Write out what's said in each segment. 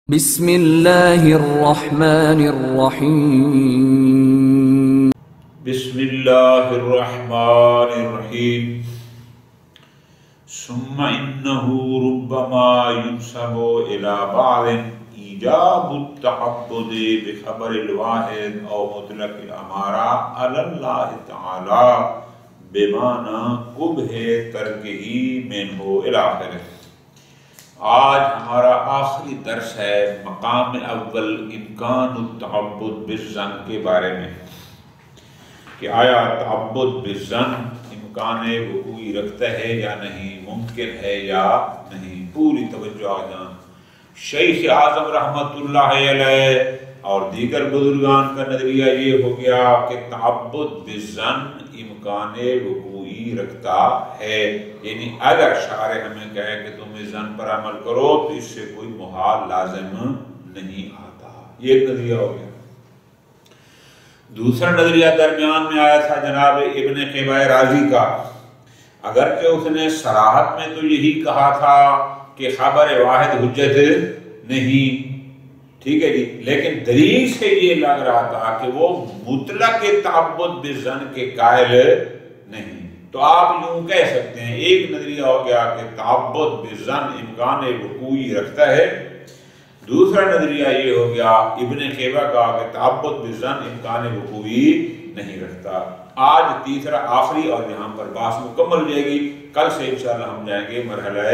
بسم اللہ الرحمن الرحیم بسم اللہ الرحمن الرحیم ثم انه ربما ينسب الى بعض ایجاب التعبد بخبر الواحد او مطلق الامارہ علی اللہ تعالی بمعنی قبح ترکہ منہ الى آخرہ۔ آج ہمارا آخری درس ہے مقام اول امکان التعبد بالظن کے بارے میں کہ آیا تعبد بالظن امکان وقوعی رکھتا ہے یا نہیں، ممکن ہے یا نہیں۔ پوری توجہ آ جان۔ شیخ اعظم رحمت اللہ علیہ اور دیگر بزرگان کا نظریہ یہ ہو گیا کہ تعبد بالظن امکان وقوعی رکھتا ہے، یعنی اگر شارع ہمیں کہے کہ تم اس ظن پر عمل کرو تو اس سے کوئی محال لازم نہیں آتا۔ یہ ایک نظریہ ہو گیا۔ دوسرا نظریہ درمیان میں آیا تھا جناب ابن قیبہ رازی کا، اگرچہ اس نے صراحت میں تو یہی کہا تھا کہ خبر واحد حجت نہیں، ٹھیک ہے جی، لیکن دلیل سے یہ لگ رہا تھا کہ وہ مطلق تعبد بالظن کے قائل نہیں۔ تو آپ یوں کہہ سکتے ہیں، ایک نظریہ ہو گیا کہ تعبد بالظن امکان وقوعی رکھتا ہے، دوسرا نظریہ یہ ہو گیا ابن قیبہ کا کہ تعبد بالظن امکان وقوعی نہیں رکھتا۔ آج تیسرا آخری اور یہاں پر بحث مکمل ہو جائے گی۔ کل سے انشاءاللہ ہم جائیں گے مرحلہ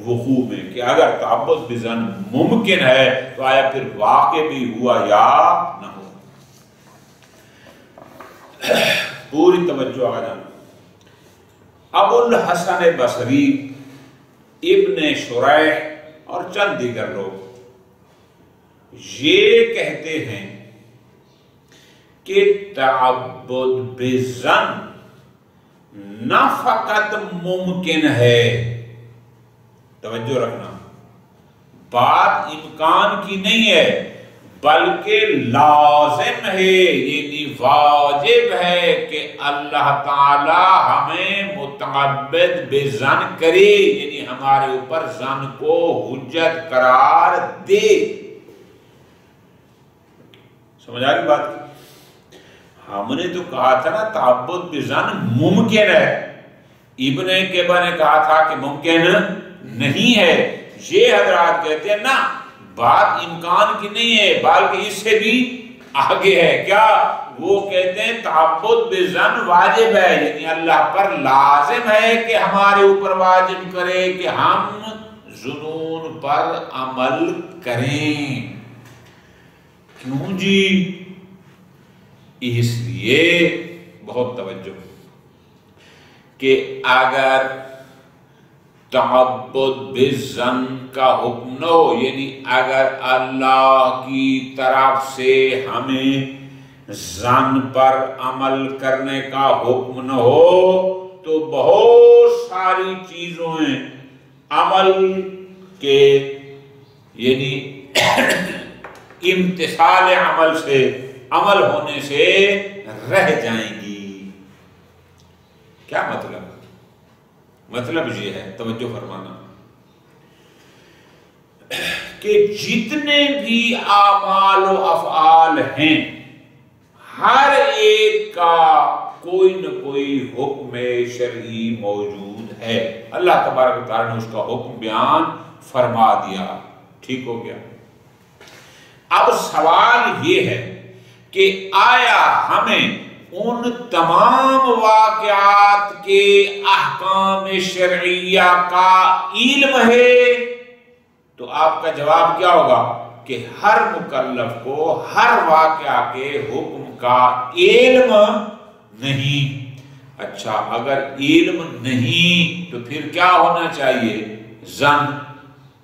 وقوع میں کہ اگر تعبد بالظن ممکن ہے تو آیا پھر واقع بھی ہوا یا نہ ہوا۔ پوری توجہ آ جانا۔ ابو الحسن بصری، ابن شریح اور چند دیگر لوگ یہ کہتے ہیں کہ تعبد بالظن نہ فقط ممکن ہے، توجہ رکھنا، بات امکان کی نہیں ہے بلکہ لازم ہے، یعنی واجب ہے کہ اللہ تعالی ہمیں متعبد بالظن کرے، یعنی ہمارے اوپر ظن کو حجت قرار دے۔ سمجھ آ گئی بات کی؟ ہم نے تو کہا تھا نا تعبد بالظن ممکن ہے، ابن قیبہ نے کہا تھا کہ ممکن نہیں ہے۔ یہ حضرات کہتے ہیں نا، بات امکان کی نہیں ہے بلکہ اس سے بھی آگے ہے۔ کیا؟ وہ کہتے ہیں تعبد بالظن واجب ہے، یعنی اللہ پر لازم ہے کہ ہمارے اوپر واجب کرے کہ ہم ظنون پر عمل کریں۔ کیوں جی؟ اس لیے بہت توجہ کہ اگر تعبد بالظن کا حکم نہ ہو، یعنی اگر اللہ کی طرف سے ہمیں ظن پر عمل کرنے کا حکم نہ ہو تو بہت ساری چیزوں ہیں عمل کے، یعنی امتثال عمل سے، عمل ہونے سے رہ جائیں گی۔ کیا مطلب؟ مطلب یہ ہے، توجہ فرمانا، کہ جتنے بھی اعمال و افعال ہیں ہر ایک کا کوئی نہ کوئی حکم شرعی موجود ہے۔ اللہ تبارک و تعالیٰ نے اس کا حکم بیان فرما دیا، ٹھیک ہو گیا۔ اب سوال یہ ہے کہ آیا ہمیں ان تمام واقعات کے احکام شرعیہ کا علم ہے؟ تو آپ کا جواب کیا ہوگا کہ ہر مکلف کو ہر واقعہ کے حکم کا علم نہیں۔ اچھا، اگر علم نہیں تو پھر کیا ہونا چاہیے؟ ظن۔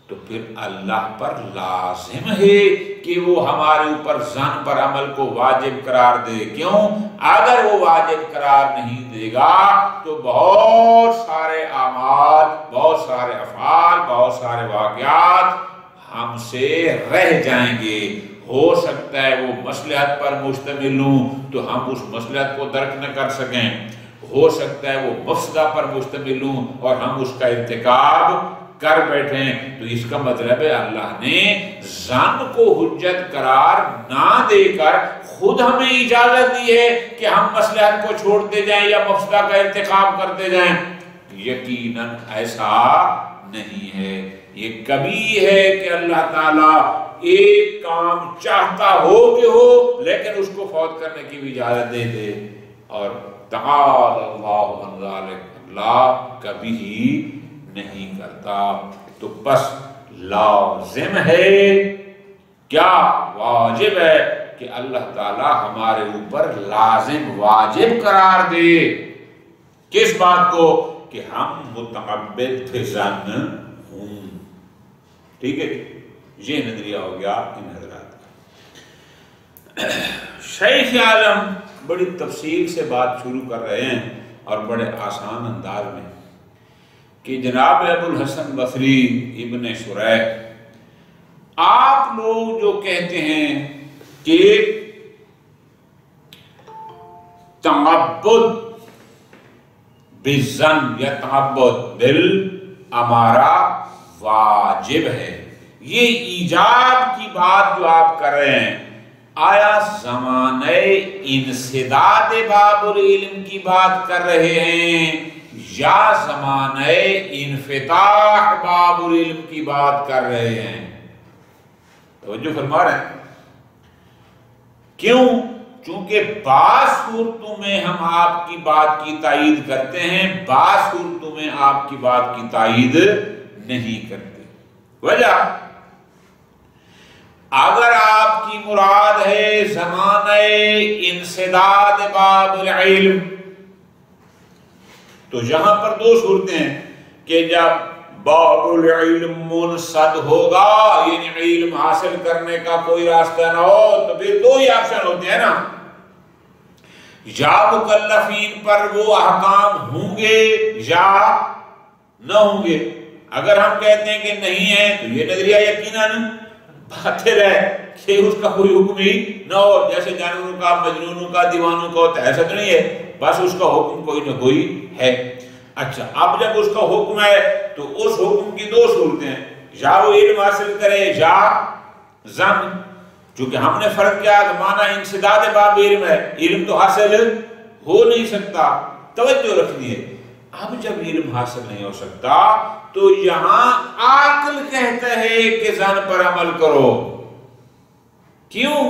تو پھر اللہ پر لازم ہے کہ وہ ہمارے اوپر ظن پر عمل کو واجب قرار دے۔ کیوں؟ اگر وہ واجب قرار نہیں دے گا تو بہت سارے اعمال، بہت سارے افعال، بہت سارے واقعات ہم سے رہ جائیں گے۔ ہو سکتا ہے وہ مصلحت پر مشتمل ہوں تو ہم اس مصلحت کو درک نہ کر سکیں، ہو سکتا ہے وہ مفسدہ پر مشتمل ہوں اور ہم اس کا ارتکاب کر بیٹھیں تو اس کا مطلب ہے اللہ نے ظن کو حجت قرار نہ دے کر خود ہمیں اجازت دی ہے کہ ہم مصلحت کو چھوڑتے جائیں یا مفسدہ کا انتخاب کرتے جائیں. یقیناً ایسا نہیں ہے. یہ کبھی ہے کہ اللہ تعالیٰ ایک کام چاہتا ہو کہ ہو لیکن اس کو فوت کرنے کی بھی اجازت دے دے. اور تعالی اللہ عن ذالک، اللہ کبھی ہی نہیں کرتا. تو بس لازم ہے، کیا واجب ہے کہ اللہ تعالیٰ ہمارے اوپر لازم واجب قرار دے کس بات کو؟ کہ ہم متعبد فی ظن ہوں. ٹھیک ہے، یہ نظریہ ہو گیا ان حضرات کا. شیخ اعظم بڑی تفصیل سے بات شروع کر رہے ہیں اور بڑے آسان انداز میں کہ جناب ابو الحسن بصری ابن شریح، آپ لوگ جو کہتے ہیں کہ تعبد بالظن یا تعبد بالامارہ واجب ہے، یہ ایجاب کی بات جو آپ کر رہے ہیں، آیا زمانہ انسداد باب العلم کی بات کر رہے ہیں یا زمانہ انفتاح باب العلم کی بات کر رہے ہیں؟ توجہ فرما رہے ہیں. کیوں؟ چونکہ بعض صورتوں میں ہم آپ کی بات کی تائید کرتے ہیں، بعض صورتوں میں آپ کی بات کی تائید نہیں کرتے. وجہ اگر آپ کی مراد ہے زمانہ انسداد باب العلم تو یہاں پر دو صورتیں ہیں کہ جب باب العلم منسد ہوگا یعنی علم حاصل کرنے کا کوئی راستہ نہ ہو تو پھر دو ہی آپشن ہوتے ہیں نا، یا مکلفین پر وہ احکام ہوں گے یا نہ ہوں گے. اگر ہم کہتے ہیں کہ نہیں ہے تو یہ نظریہ یقیناً باطل ہے کہ اس کا کوئی حکم ہی نہ ہو، جیسے جانوروں کا، مجنونوں کا، دیوانوں کا ہوتا ہے، ایسا تو نہیں ہے، بس اس کا حکم کوئی نہ کوئی ہے. اچھا، اب جب اس کا حکم ہے تو اس حکم کی دو صورتیں ہیں، یا وہ علم حاصل کرے یا ظن. چونکہ ہم نے فرق کیا زمانہ انسداد باب علم ہے، علم تو حاصل ہو نہیں سکتا. توجہ رکھنی ہے، اب جب علم حاصل نہیں ہو سکتا تو یہاں عقل کہتا ہے کہ ظن پر عمل کرو. کیوں؟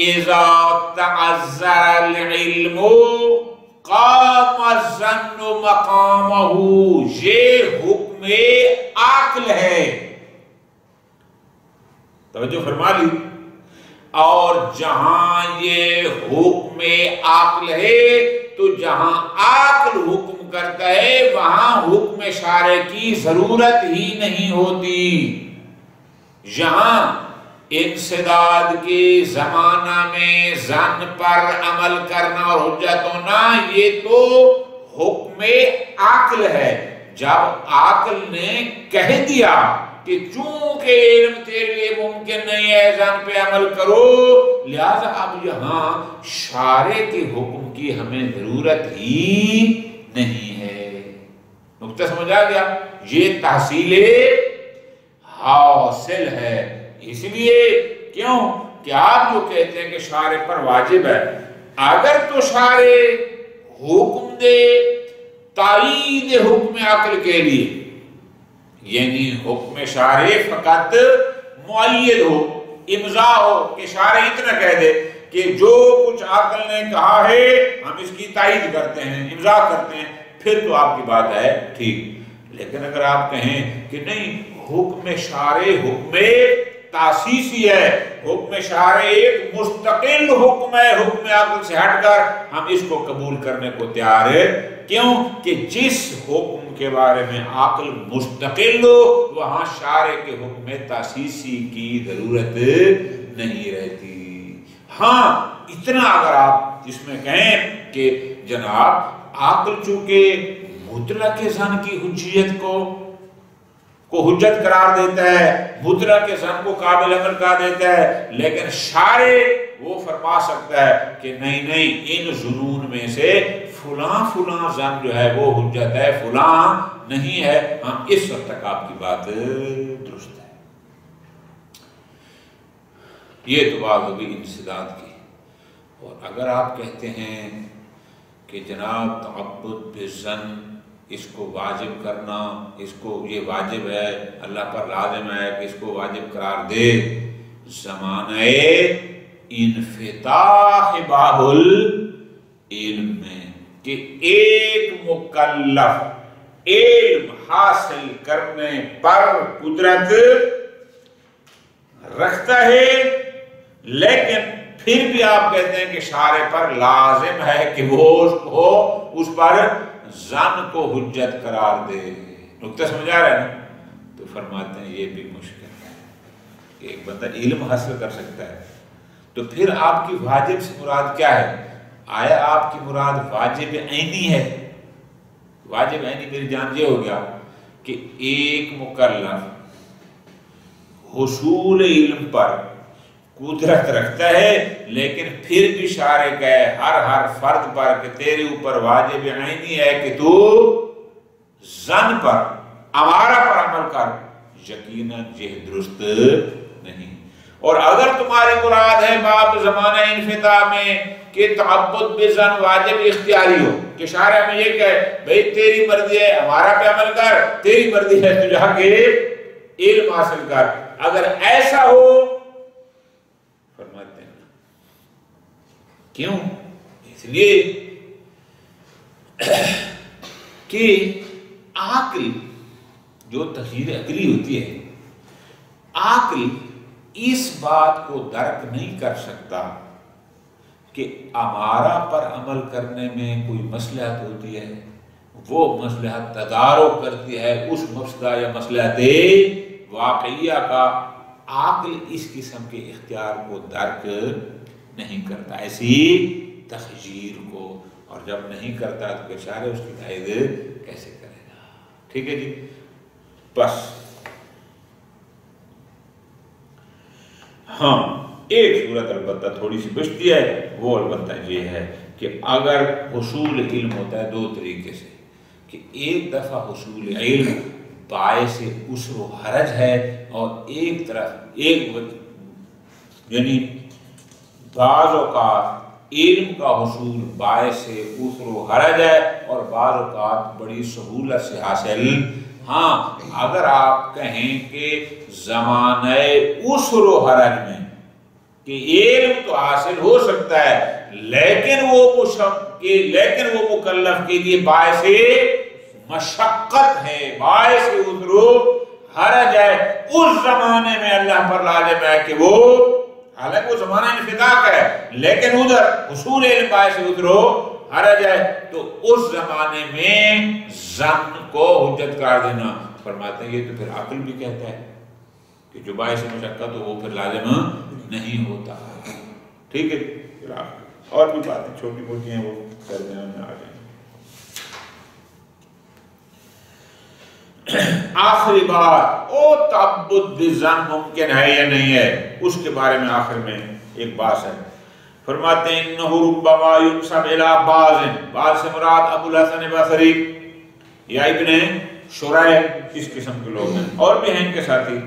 اذا تعذر العلم قام الظن مقامہ، یہ حکم عقل ہے. توجہ فرما لی. اور جہاں یہ حکم عقل ہے تو جہاں عقل حکم کرتا ہے وہاں حکم شارع کی ضرورت ہی نہیں ہوتی. یہاں انسداد کے زمانہ میں ظن پر عمل کرنا اور حجت ہونا یہ تو حکم عقل ہے. جب عقل نے کہہ دیا کہ چونکہ علم تیرے لیے ممکن نہیں ہے ظن پہ عمل کرو، لہذا اب یہاں شارع کے حکم کی ہمیں ضرورت ہی نہیں ہے. نقطہ سمجھ آ گیا؟ یہ تحصیل حاصل ہے. اس لیے کیوں کہ آپ جو کہتے ہیں کہ شارع پر واجب ہے، اگر تو شارع حکم دے تائید حکم عقل کے لیے، یعنی حکم شارع فقط معید ہو، امضا ہو کہ شارع اتنا کہہ دے کہ جو کچھ عقل نے کہا ہے ہم اس کی تائید کرتے ہیں، امضا کرتے ہیں، پھر تو آپ کی بات ہے ٹھیک. لیکن اگر آپ کہیں کہ نہیں، حکم شارع حکم تاسیسی ہے، حکم شارع ایک مستقل حکم ہے حکم عقل سے ہٹ کر، ہم اس کو قبول کرنے کو تیار ہے. کیوں کہ جس حکم کے بارے میں عقل مستقل ہو وہاں شارع کے حکم تاسیسی کی ضرورت نہیں رہتی. ہاں اتنا اگر آپ اس میں کہیں کہ جناب عقل چونکہ مطلق ظن کی حجیت کو حجت قرار دیتا ہے، مطلق ظن کو قابل عمل قرار دیتا ہے، لیکن شارع وہ فرما سکتا ہے کہ نہیں ان ظنون میں سے فلاں ظن جو ہے وہ حجت ہے، فلاں نہیں ہے، ہاں اس وقت تک آپ کی بات درست ہے۔ یہ تو بات ہوگی انسداد کی۔ اور اگر آپ کہتے ہیں کہ جناب تعبد بالظن اس کو واجب کرنا، اس کو یہ واجب ہے، اللہ پر لازم ہے کہ اس کو واجب قرار دے، زمانہ انفتاح باب العلم میں کہ ایک مکلف علم حاصل کرنے پر قدرت رکھتا ہے، لیکن پھر بھی آپ کہتے ہیں کہ شارع پر لازم ہے کہ وہ اس پر ظن کو حجت قرار دے۔ نقطہ سمجھ آ رہا ہے نا؟ تو فرماتے ہیں یہ بھی مشکل ہے کہ ایک بندہ علم حاصل کر سکتا ہے، تو پھر آپ کی واجب سے مراد کیا ہے؟ آیا آپ کی مراد واجب عینی ہے؟ واجب عینی میری جان یہ ہو گیا کہ ایک مکلف حصول علم پر قدرت رکھتا ہے، لیکن پھر بھی شارع کہے ہر فرد پر کہ تیرے اوپر واجب عینی ہے کہ تو ظن پر امارہ پر عمل کر، یقیناً یہ درست نہیں۔ اور اگر تمہاری مراد ہے باب زمانہ انفتاح میں کہ تعبد بالظن واجب اختیاری ہو، کہ شارع میں یہ کہے بھئی تیری مرضی ہے ہمارا پہ عمل کر، تیری مرضی ہے تو جا کے علم حاصل کر، اگر ایسا ہو فرماتے ہیں کیوں؟ اس لیے کہ عقل جو تخییر عقلی ہوتی ہے، عقل اس بات کو درک نہیں کر سکتا کہ امارہ پر عمل کرنے میں کوئی مصلحت ہوتی ہے، وہ مصلحت تدارک کرتی ہے اس مفسدہ یا مصلحت واقعیہ کا، عقل اس قسم کے اختیار کو درک نہیں کرتا، ایسی تخییر کو، اور جب نہیں کرتا تو بیچارے اس کی تائید کیسے کرے گا؟ ٹھیک ہے جی، بس ہاں ایک صورت البتہ تھوڑی سی بچتی ہے، وہ البتہ یہ ہے کہ اگر حصول علم ہوتا ہے دو طریقے سے، کہ ایک دفعہ حصول علم باعث عسر و حرج ہے، اور ایک طرف یعنی بعض اوقات علم کا حصول باعث عسر و حرج ہے اور بعض اوقات بڑی سہولت سے حاصل۔ ہاں اگر آپ کہیں کہ زمانہ عسر و حرج میں کہ علم تو حاصل ہو سکتا ہے لیکن وہ مکلف کے لیے باعث مشقت ہے، باعث عسر و حرج ہے، اس زمانے میں اللہ پر لازم ہے کہ وہ، حالانکہ وہ زمانہ انفتاح کا ہے لیکن ادھر حصول علم باعث عسر و حرج ہے، تو اس زمانے میں ظن کو حجت قرار دینا، فرماتے ہیں یہ تو پھر عقل بھی کہتا ہے کہ جو باعث مشقت ہو وہ پھر لازم نہیں ہوتا۔ ٹھیک ہے، اور بھی باتیں چھوٹی موٹی ہیں وہ درمیان میں آ جائیں۔ آخری بات، او تعبد بالظن ممکن ہے یا نہیں ہے، اس کے بارے میں آخر میں ایک بات ہے۔ فرماتے ہیں انہ ربما ينسب الى بعض سے مراد ابو الحسن بصری یا ابن شریح، اس قسم کے لوگ ہیں، اور بھی ہیں ان کے ساتھی۔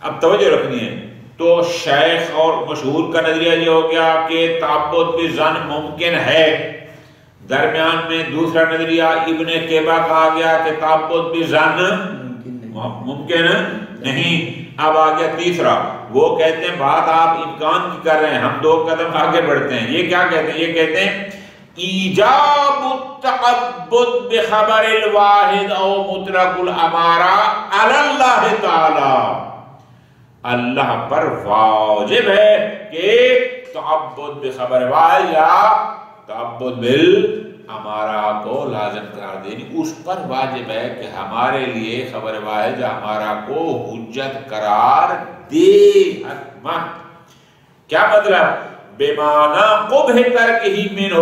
اب توجہ رکھنی ہے، تو شیخ اور مشہور کا نظریہ یہ ہو گیا کہ تعبد بالظن ممکن ہے، درمیان میں دوسرا نظریہ ابن کیبا کہا گیا کہ تعبد بالظن ممکن نہیں۔ اب آ گیا تیسرا، وہ کہتے ہیں بات آپ امکان کی کر رہے ہیں، ہم دو قدم آگے بڑھتے ہیں۔ یہ کیا کہتے ہیں؟ یہ کہتے ہیں ایجاب التعبد بخبر الواحد او مطلق الامارہ علی اللہ تعالی، اللہ پر واجب ہے کہ تعبد بخبر واحد یا تعبد بالامارہ کو لازم قرار دینی، اس پر واجب ہے کہ ہمارے لیے خبر واحد یا امارہ کو حجت قرار دے۔ حتماً کیا مطلب؟ بمعنی قبح ترکہ منہ،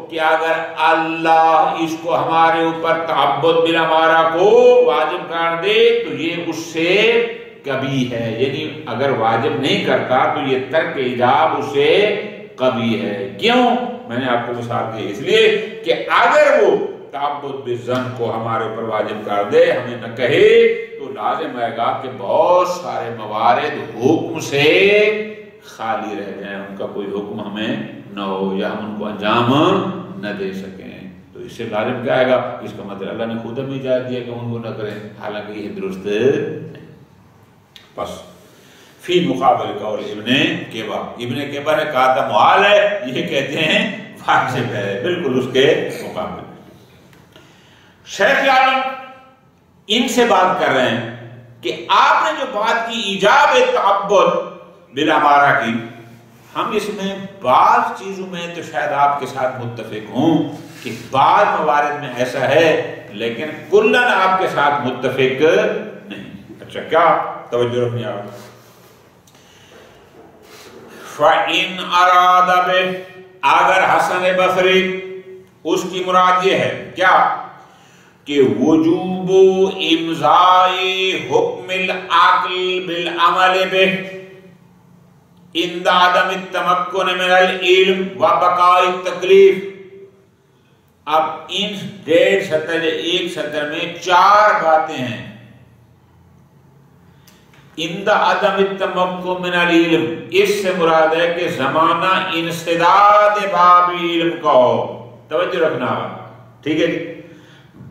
کہ اگر اللہ اس کو ہمارے اوپر تعبد بالامارہ کو واجب قرار دے تو یہ اس سے کبھی ہے، یعنی اگر واجب نہیں کرتا تو یہ ترک ایجاب اسے کبھی ہے۔ کیوں؟ میں نے آپ کو مثال دی، اس لیے کہ اگر وہ تعبد بالظن کو ہمارے اوپر واجب کر دے، ہمیں نہ کہے، تو لازم آئے گا کہ بہت سارے موارد حکم سے خالی رہ جائیں، ان کا کوئی حکم ہمیں نہ ہو یا ہم ان کو انجام نہ دے سکیں۔ تو اس سے لازم کیا آئے گا؟ اس کا مطلب اللہ نے خود ہمیں اجازت دیا کہ ان کو نہ کریں، حالانکہ یہ درست نہیں۔ بس فی مقابل قول ابن کیبا، ابن کیبا نے کہا تھا محال ہے، یہ کہتے ہیں واجب ہے، بالکل اس کے مقابل۔ شیخ عالم ان سے بات کر رہے ہیں کہ آپ نے جو بات کی ایجاب تعبد بالامارہ کی، ہم اس میں بعض چیزوں میں تو شاید آپ کے ساتھ متفق ہوں کہ بعض موارد میں ایسا ہے، لیکن کلن آپ کے ساتھ متفق نہیں۔ اچھا کیا؟ توجہ رکھنی آپ۔ فَإِنْ أَرَادَ بِهِ، اگر حسن بصری اس کی مراد یہ ہے کیا کہ وجوب امضاء حکم العقل بالعمل به عند عدم التمکن من العلم وبقاء التکلیف۔ اب ان 1.5 سطر 1 سطر میں 4 باتیں ہیں۔ عند عدم التمکن من العلم، اس سے مراد ہے کہ زمانہ انسداد باب علم کا ہو، توجہ رکھنا، ٹھیک ہے جی۔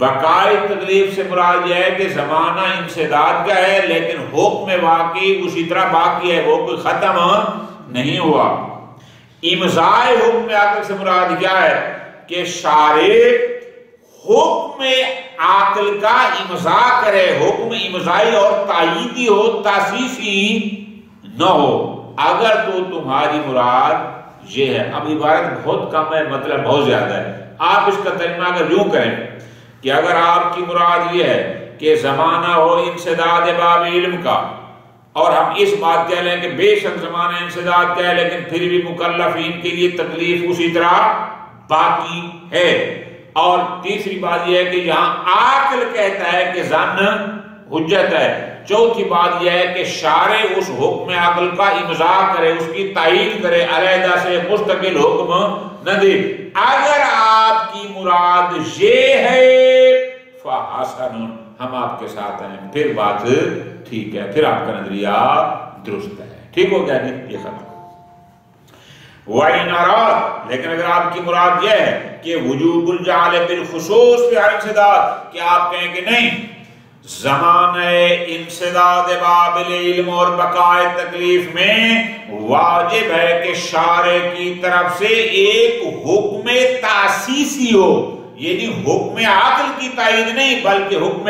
بقائے تکلیف سے مراد یہ ہے کہ زمانہ انسداد کا ہے لیکن حکم واقعی اسی طرح باقی ہے، وہ کوئی ختم نہیں ہوا۔ امضاء حکم عقل سے مراد کیا ہے کہ شارع حکم عقل کا امضاء کرے، حکم امضائی اور تائیدی ہو، تاسیسی نہ ہو۔ اگر تو تمہاری مراد یہ ہے، اب عبارت بہت کم ہے، مطلب بہت زیادہ ہے، آپ اس کا ترجمہ اگر یوں کریں کہ اگر آپ کی مراد یہ ہے کہ زمانہ ہو انسداد باب علم کا، اور ہم اس بات کہہ لیں کہ بے شک زمانہ انسداد کا ہے لیکن پھر بھی مکلفین کے لیے تکلیف اسی طرح باقی ہے، اور تیسری بات یہ ہے کہ یہاں عقل کہتا ہے کہ ظن حجت ہے، چوتھی بات یہ ہے کہ شارع اس حکم عقل کا امضاء کرے، اس کی تائید کرے، علیحدہ سے مستقل حکم نہ دے۔ اگر آپ کی مراد یہ ہے فحسن، ہم آپ کے ساتھ ہیں، پھر بات ٹھیک ہے، پھر آپ کا نظریہ درست ہے، ٹھیک ہو گیا جی، یہ ختم۔ وَإِنْ أَرَادَ، لیکن اگر آپ کی مراد یہ ہے کہ وجوب الجعل بالخصوص فی انسداد، کہ آپ کہیں کہ نہیں، زمانہ انسداد باب العلم اور بقائے تکلیف میں واجب ہے کہ شارع کی طرف سے ایک حکم تاسیسی ہو، یعنی حکم عقل کی تائید نہیں بلکہ حکم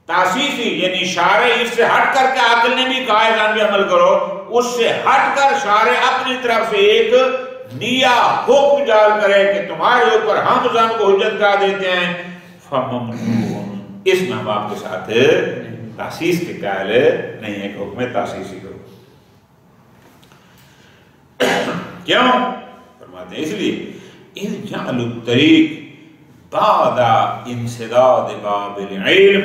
تاسیسی، یعنی شارع اس سے ہٹ کر کے عقل نے بھی کہا ہے بھی عمل کرو، اس سے ہٹ کر شارع اپنی طرف سے ایک نیا حکم جاری کرے کہ تمہارے اوپر ہم ظن کو حجت کرا دیتے ہیں، فممنوع، اس میں ہم آپ کے ساتھ تاسیس کے قائل نہیں ہے کہ حکم تاسیسی کرو۔ کیوں؟ فرماتے ہیں اس لیے اذ جعل الطریق بعد انسداد باب العلم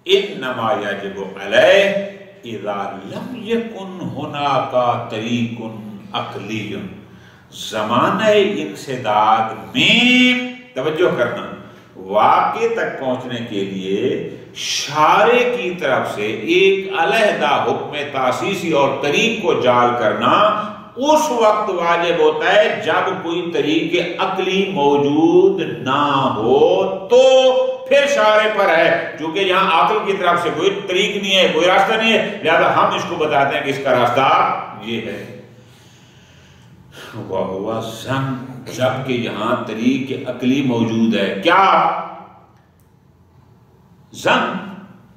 انما یجب علیہ اذا لم یکن هناك طریق عقلی۔ زمانہ انسداد میں توجہ کرنا، واقع تک پہنچنے کے لیے شارع کی طرف سے ایک علیحدہ حکم تاسیسی اور طریق کو جعل کرنا اس وقت واجب ہوتا ہے جب کوئی طریق عقلی موجود نہ ہو، تو پھر شارع پر ہے، چونکہ یہاں عقل کی طرف سے کوئی طریق نہیں ہے، کوئی راستہ نہیں ہے، لہذا ہم اس کو بتاتے ہیں کہ اس کا راستہ یہ ہے۔ وَهُوَ ظَنُّ، جبکہ یہاں طریق عقلی موجود ہے، کیا؟ ظن۔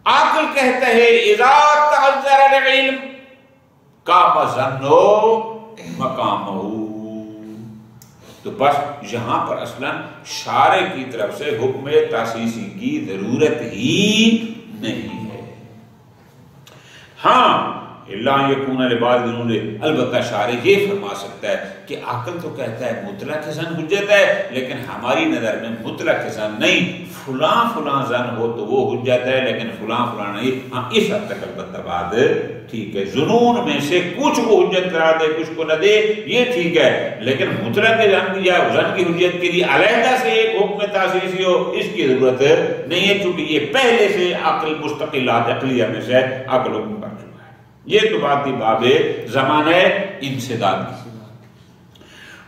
عقل کہتا ہے اذا تعذر العلم قام ظنُّ مقامہ، تو بس یہاں پر اصلا شارع کی طرف سے حکم تاسیسی کی ضرورت ہی نہیں ہے۔ ہاں اللہ یکون لبعض ظنون، البتہ شارع یہ فرما سکتا ہے کہ عقل تو کہتا ہے مطلق ظن حجت ہے، لیکن ہماری نظر میں مطلق ظن نہیں، فلاں فلاں زن ہو تو وہ حجت ہے، لیکن فلاں فلاں نہیں، ہاں اس حد تک البتہ بات ٹھیک ہے، ظنون میں سے کچھ کو حجت قرار دے کچھ کو نہ دے یہ ٹھیک ہے، لیکن مطلق زن یا زن کی حجت کے لیے علیحدہ سے ایک حکم تاسیسی ہو اس کی ضرورت نہیں ہے، چونکہ یہ پہلے سے عقل مستقلات عقلیہ میں سے عقل حکم کر چکا ہے۔ یہ تو بات تھی باب زمانہ انسداد کی۔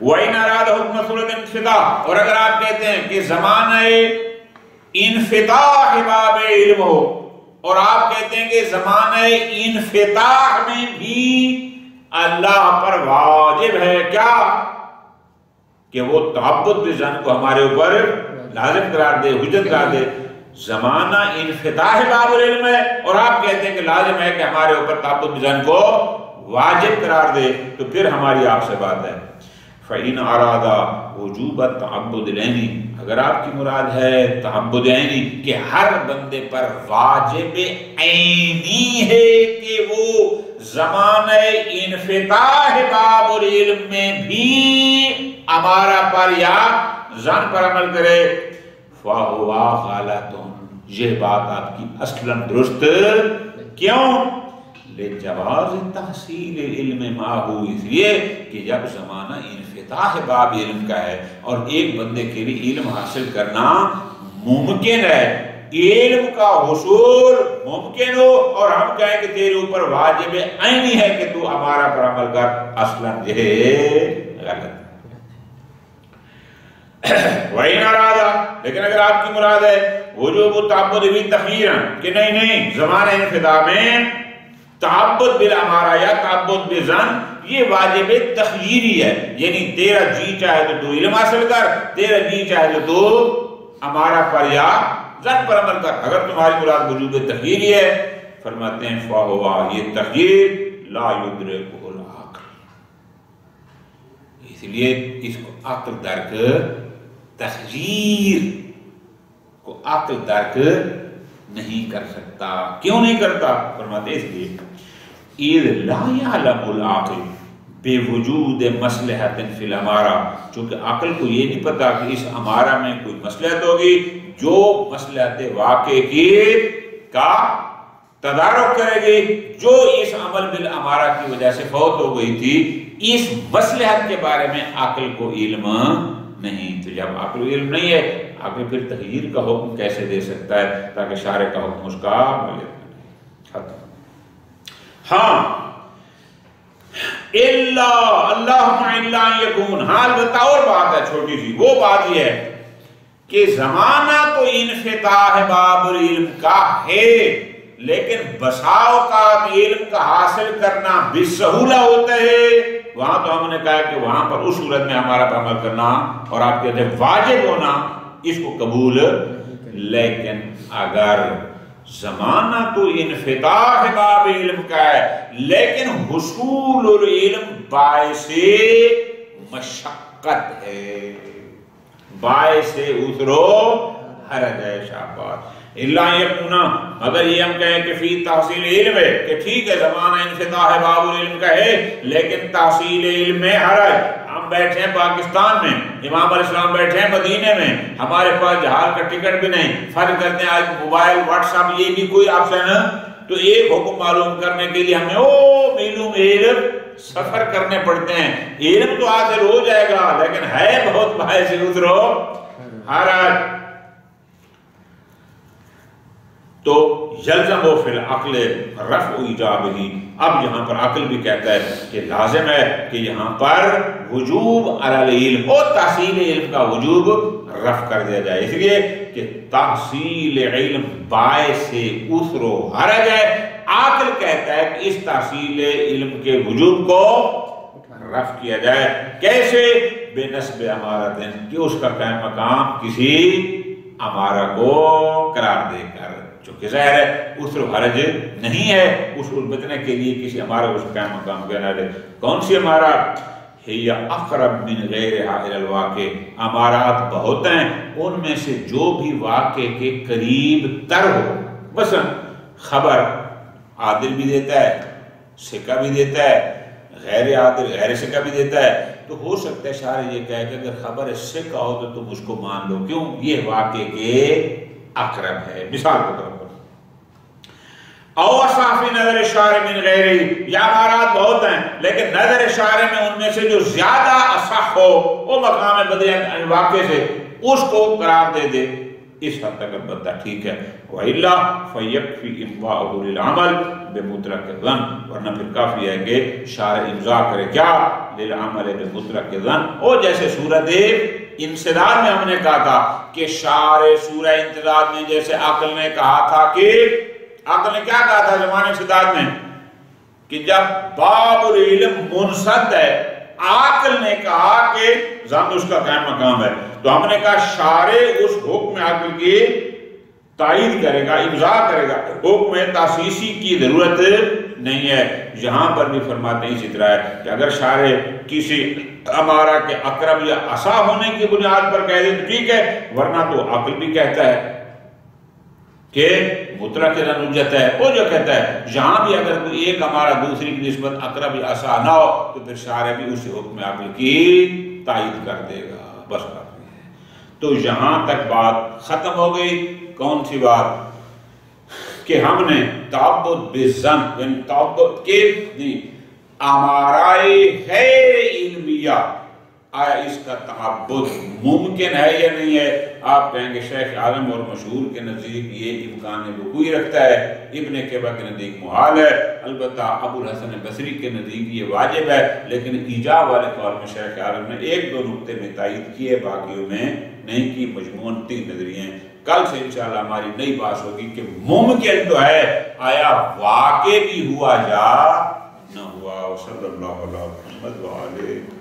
وَإِنْ أَرَادَ حُكْمَ صُورَةِ انْفِطَاح، اور اگر آپ کہتے ہیں کہ زمانہ انفتاح باب علم ہو، اور آپ کہتے ہیں کہ زمانہ انفتاح میں بھی اللہ پر واجب ہے کیا کہ وہ تعبد بزن کو ہمارے اوپر لازم قرار دے، حجت قرار دے۔ زمانہ انفتاح باب علم ہے اور آپ کہتے ہیں کہ لازم ہے کہ ہمارے اوپر تعبد بزن کو واجب قرار دے، تو پھر ہماری آپ سے بات ہے فَإِنْ أَرَادَ وُجُوبَ التَّعَبُّدِ الْعَيْنِ، اگر آپ کی مراد ہے تعبد عینی کہ ہر بندے پر واجب عینی ہے کہ وہ زمانہ انفتاح باب العلم میں بھی امارہ پر یا زن پر عمل کرے، فَهُوَ غَلَطٌ، یہ بات آپ کی اصلاً درست کیوں؟ لِجَوَازِ تحصیل علم ماہو، اس لیے کہ جب زمانہ انفتاح باب علم کا ہے اور ایک بندے کے لیے علم حاصل کرنا ممکن ہے، علم کا حصول ممکن ہو اور ہم کہیں کہ تیرے اوپر واجب عینی ہے کہ تو ہمارا پر عمل کر، اصلاً یہ غلط۔ وَإِنْ أَرَادَ، لیکن اگر آپ کی مراد ہے وجوب التعبد بِالتَّخْیِیرًا کہ نہیں زمانہ انفتاح میں تعبد بالامارہ یا تعبد بزن یہ واجب تخییری ہے، یعنی تیرا جی چاہے تو تو علم حاصل کر، تیرا جی چاہے تو تو امارہ پر یا زن پر عمل کر۔ اگر تمہاری مراد وجوب تخییری ہے فرماتے ہیں فَهُوَ، یہ تخییر لا يُدْرِكُهُ العقل، اس لیے اس کو عقل درک، تخییر کو عقل درک نہیں کر سکتا۔ کیوں نہیں کرتا؟ فرماتے اس لیے اِذْ لَا يَعْلَمُ الْعَقْلِ بِوُجُودِ مَصْلِحَةٍ فِي الْأَمَارَةِ، چونکہ عقل کو یہ نہیں پتا کہ اس امارہ میں کوئی مصلحت ہوگی جو مصلحت واقع کی کا تدارک کرے گی، جو اس عمل بالامارہ کی وجہ سے فوت ہو گئی تھی، اس مصلحت کے بارے میں عقل کو علم نہیں۔ تو جب عقل علم نہیں ہے، عقل پھر تغییر کا حکم کیسے دے سکتا ہے تاکہ شارع کا حکم اس کا ختم۔ ہاں اللہم الا یکون، ہاں البتہ اور بات ہے چھوٹی سی، وہ بات یہ ہے کہ زمانہ تو انفتاح باب العلم کا ہے، لیکن بسا اوقات علم کا حاصل کرنا بسہولہ ہوتا ہے، وہاں تو ہم نے کہا کہ وہاں پر اس صورت میں ہمارا پر عمل کرنا اور آپ کہتے ہیں واجب ہونا اس کو قبول، لیکن اگر زمانہ تو انفتاح باب علم کا ہے لیکن حصول العلم باعث مشقت ہے، باعث عسر و حرج ہے، شاباش۔ اللہ یکونا، اگر یہ ہم کہیں کہ فی تحصیل علم ہے کہ ٹھیک ہے زمانہ انفتاح باب العلم کا ہے لیکن تحصیل علم میں حرج، ہم بیٹھے ہیں پاکستان میں، امام علیہ السلام بیٹھے ہیں مدینے میں، ہمارے پاس جہاز کا ٹکٹ بھی نہیں، فرض کرتے ہیں آج موبائل واٹس ایپ یہ بھی کوئی آپشن ہے، تو ایک حکم معلوم کرنے کے لیے ہمیں میلوں میل سفر کرنے پڑتے ہیں، علم تو حاصل ہو جائے گا لیکن ہے بہت باعث عسر و حرج۔ تو یلزم و فی العقل رفع ایجابہ، اب یہاں پر عقل بھی کہتا ہے کہ لازم ہے کہ یہاں پر وجوب علی العلم اور تحصیل علم کا وجوب رفع کر دیا جائے، اس لیے کہ تحصیل علم باعث عسر و حرج ہے، عقل کہتا ہے کہ اس تحصیل علم کے وجوب کو رفع کیا جائے، کیسے؟ بے نسب امارت، کہ اس کا قائم مقام کسی امارہ کو قرار دے کر، چونکہ ظاہر ہے عسر و حرج نہیں ہے، اس کو بچنے کے لیے کسی امارہ کو اس کا قائم مقام کہنا دے۔ کون سی امارہ؟ ہی اقرب من غیرہا الی الواقع، امارات بہت ہیں، ان میں سے جو بھی واقع کے قریب تر ہو، مثلا خبر عادل بھی دیتا ہے، سکہ بھی دیتا ہے، غیر عادل غیر سکہ بھی دیتا ہے، تو ہو سکتا ہے شارع یہ کہے کہ اگر خبر سکہ ہو تو تم اس کو مان لو، کیوں؟ یہ واقع کے اقرب ہے. مثال کے طور پر او صافی نظر شارع من غیری، یا امارات بہت ہیں لیکن نظر شارع میں ان میں سے جو زیادہ اصح ہو وہ مقام بدی واقع سے اس کو قرار دے دے، اس حد تک بندہ ٹھیک ہے. وَإِلَّا فَيَكْفِي إِمْضَاءُهُ لِلْعَمَلِ بِمُطْلَقِ الظَّنِّ، ورنہ پھر کافی ہے کہ شارع امضاء کرے کیا للعمل بمطلق الظَّنِّ. وہ جیسے صورت انسداد میں ہم نے کہا تھا کہ شارع سورہ انسداد میں جیسے عقل نے کہا تھا کہ عقل نے کیا کہا تھا زمان انسداد میں کہ جب باب العلم منصد ہے، عقل نے کہا کہ ظن اس کا قائم مقام ہے، تو ہم نے کہا شارع اس حکم عقل کی تائید کرے گا، امضاء کرے گا، حکم تاسیسی کی ضرورت نہیں ہے. یہاں پر بھی فرماتے ہیں اسی طرح ہے کہ اگر شارع کسی امارہ کے اقرب یا اصح ہونے کی بنیاد پر کہہ دے تو ٹھیک ہے، ورنہ تو عقل بھی کہتا ہے کہ مطلق حجت ہے. وہ جو کہتا ہے یہاں بھی اگر کوئی ایک امارہ دوسری کی نسبت اقرب یا اصح نہ ہو تو پھر شارع بھی اسی حکم عقل کی تائید کر دے گا. بس کافی ہے. تو یہاں تک بات ختم ہو گئی. کون سی بات؟ کہ ہم نے تعبد بالظن، یعنی تعبد کے امارائے غیر علمیہ، آیا اس کا تعبد ممکن ہے یا نہیں ہے؟ آپ کہیں گے شیخ عالم اور مشہور کے نزدیک یہ امکان وقوعی رکھتا ہے، ابن کعبہ کے نزدیک محال ہے، البتہ ابو الحسن بصری کے نزدیک یہ واجب ہے. لیکن ایجاب والے قول میں شیخ عالم نے ایک دو نقطے میں تائید کیے، باقیوں میں نہیں کی. مجموعاً 3 نظریے ہیں. کل سے انشاءاللہ ہماری نئی بات ہوگی کہ ممکن تو ہے، آیا واقع بھی ہوا یا نہ ہوا. صلی اللہ علیہ وسلم.